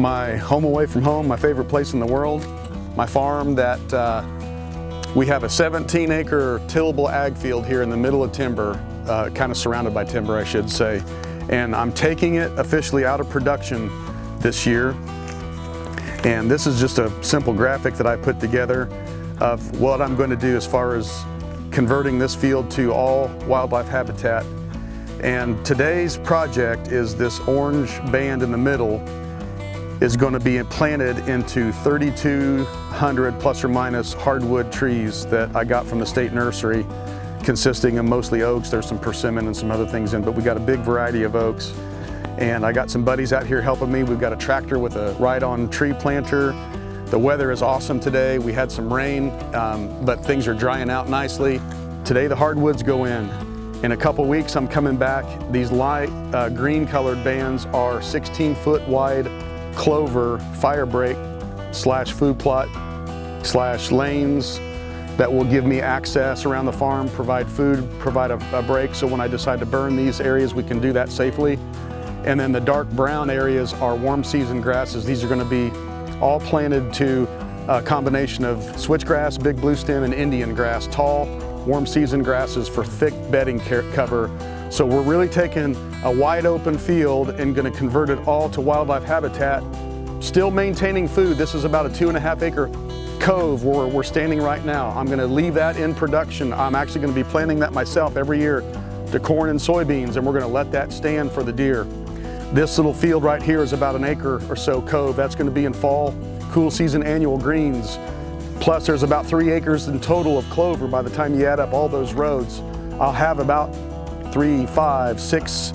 my home away from home, my favorite place in the world, my farm that we have a 17-acre tillable ag field here in the middle of timber, kind of surrounded by timber, I should say. And I'm taking it officially out of production this year. And this is just a simple graphic that I put together of what I'm going to do as far as converting this field to all wildlife habitat. And today's project is this orange band in the middle is going to be planted into 3,200 plus or minus hardwood trees that I got from the state nursery, consisting of mostly oaks. There's some persimmon and some other things in, but we got a big variety of oaks. And I got some buddies out here helping me. We've got a tractor with a ride-on tree planter. The weather is awesome today. We had some rain, but things are drying out nicely. Today the hardwoods go in. In a couple weeks I'm coming back. These light green colored bands are 16-foot wide clover fire break / food plot / lanes that will give me access around the farm, provide food, provide a break, so when I decide to burn these areas we can do that safely. And then the dark brown areas are warm season grasses. These are going to be all planted to a combination of switchgrass, big blue stem, and Indian grass, tall warm season grasses for thick bedding cover. So we're really taking a wide open field and going to convert it all to wildlife habitat, still maintaining food. This is about a 2.5 acre cove where we're standing right now. I'm going to leave that in production. I'm actually going to be planting that myself every year to corn and soybeans, and we're going to let that stand for the deer. This little field right here is about an acre or so cove. That's going to be in fall, cool season annual greens. Plus there's about 3 acres in total of clover. By the time you add up all those roads, I'll have about 3, 5, 6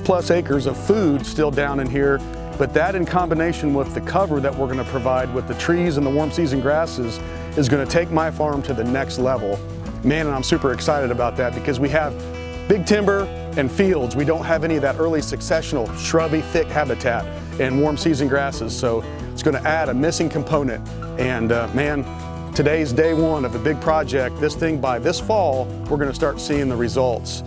plus acres of food still down in here. But that in combination with the cover that we're going to provide with the trees and the warm season grasses is going to take my farm to the next level. Man, and I'm super excited about that because we have big timber and fields. We don't have any of that early successional shrubby thick habitat and warm season grasses. So it's going to add a missing component. And man, today's day one of a big project. This thing, by this fall, we're going to start seeing the results.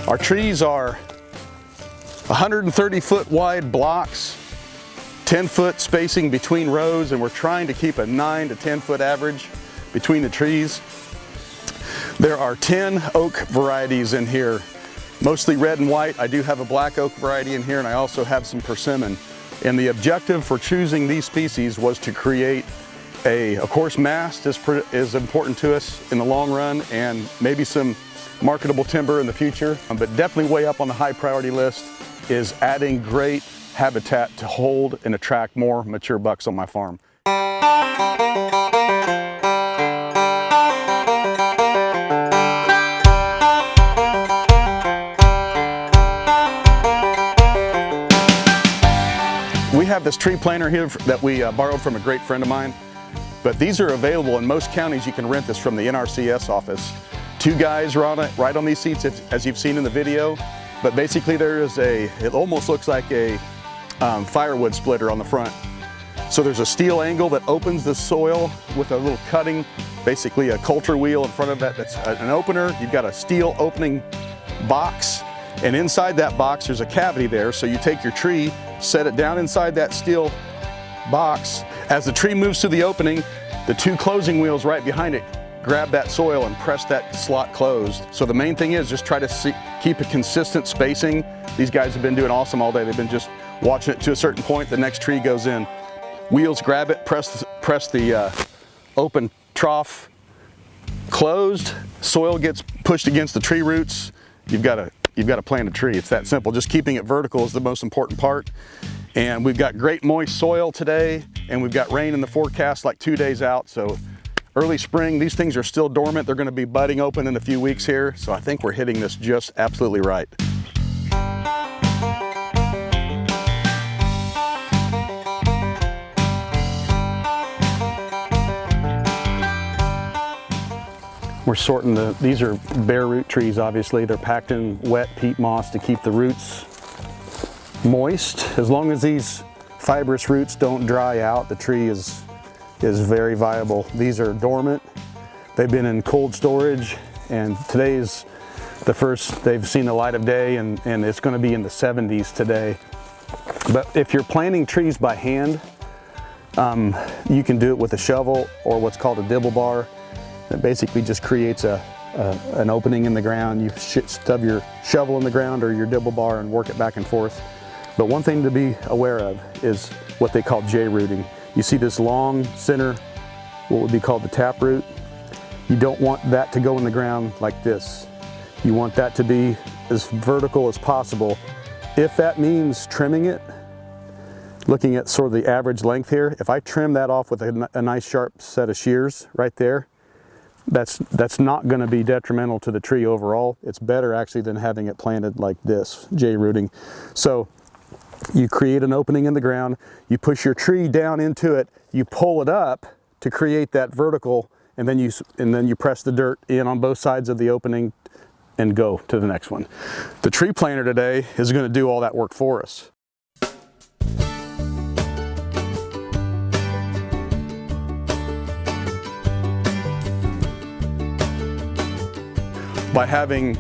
Our trees are 130-foot wide blocks, 10-foot spacing between rows, and we're trying to keep a 9 to 10-foot average between the trees. There are 10 oak varieties in here, mostly red and white. I do have a black oak variety in here, and I also have some persimmon. And the objective for choosing these species was to create of course, mast is important to us in the long run, and maybe some marketable timber in the future, but definitely way up on the high priority list is adding great habitat to hold and attract more mature bucks on my farm. We have this tree planter here that we borrowed from a great friend of mine, but these are available in most counties. You can rent this from the NRCS office. 2 guys are on it, right on these seats, as you've seen in the video. But basically there is it almost looks like a firewood splitter on the front. So there's a steel angle that opens the soil with a little cutting, basically a coulter wheel in front of that that's an opener. You've got a steel opening box, and inside that box there's a cavity there. So you take your tree, set it down inside that steel box. As the tree moves through the opening, the 2 closing wheels right behind it grab that soil and press that slot closed. So the main thing is just try to keep a consistent spacing. These guys have been doing awesome all day. They've been just watching it to a certain point, the next tree goes in. Wheels grab it, press the open trough closed, soil gets pushed against the tree roots, you've got to plant a tree. It's that simple. Just keeping it vertical is the most important part. And we've got great moist soil today, and we've got rain in the forecast like 2 days out. So early spring, these things are still dormant. They're going to be budding open in a few weeks here. So I think we're hitting this just absolutely right. We're sorting these are bare root trees, obviously. They're packed in wet peat moss to keep the roots moist. As long as these fibrous roots don't dry out, the tree is very viable. These are dormant. They've been in cold storage, and today is the first they've seen the light of day, and it's going to be in the 70s today. But if you're planting trees by hand, you can do it with a shovel or what's called a dibble bar. It basically just creates an opening in the ground. You stub your shovel in the ground or your dibble bar and work it back and forth. But one thing to be aware of is what they call J-rooting. You see this long center, what would be called the tap root. You don't want that to go in the ground like this. You want that to be as vertical as possible. If that means trimming it, looking at sort of the average length here, if I trim that off with a nice sharp set of shears right there, that's not going to be detrimental to the tree overall. It's better actually than having it planted like this, J-rooting. So you create an opening in the ground, you push your tree down into it, you pull it up to create that vertical, and then you press the dirt in on both sides of the opening and go to the next one. The tree planter today is going to do all that work for us. By having,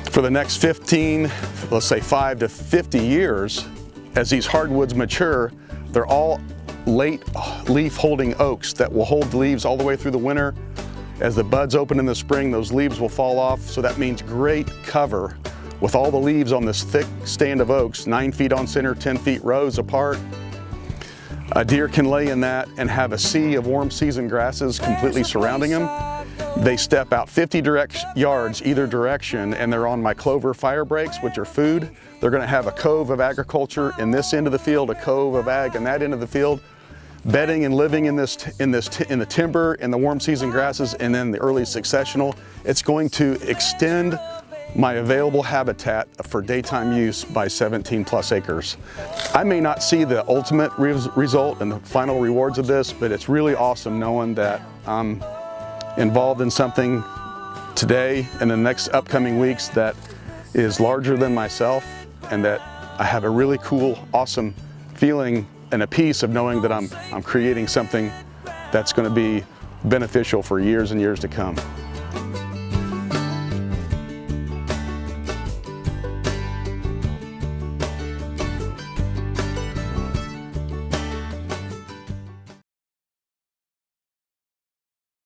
for the next 15, let's say 5 to 50 years, as these hardwoods mature, they're all late leaf holding oaks that will hold the leaves all the way through the winter. As the buds open in the spring, those leaves will fall off. So that means great cover with all the leaves on this thick stand of oaks, 9 feet on center, 10 feet rows apart. A deer can lay in that and have a sea of warm season grasses completely surrounding them. They step out 50 yards either direction, and they're on my clover fire breaks, which are food. They're going to have a cove of agriculture in this end of the field, a cove of ag in that end of the field, bedding and living in the timber and the warm season grasses, and then the early successional. It's going to extend my available habitat for daytime use by 17 plus acres. I may not see the ultimate result and the final rewards of this, but it's really awesome knowing that I'm involved in something today and the next upcoming weeks that is larger than myself, and that I have a really cool, awesome feeling and a peace of knowing that I'm creating something that's going to be beneficial for years and years to come.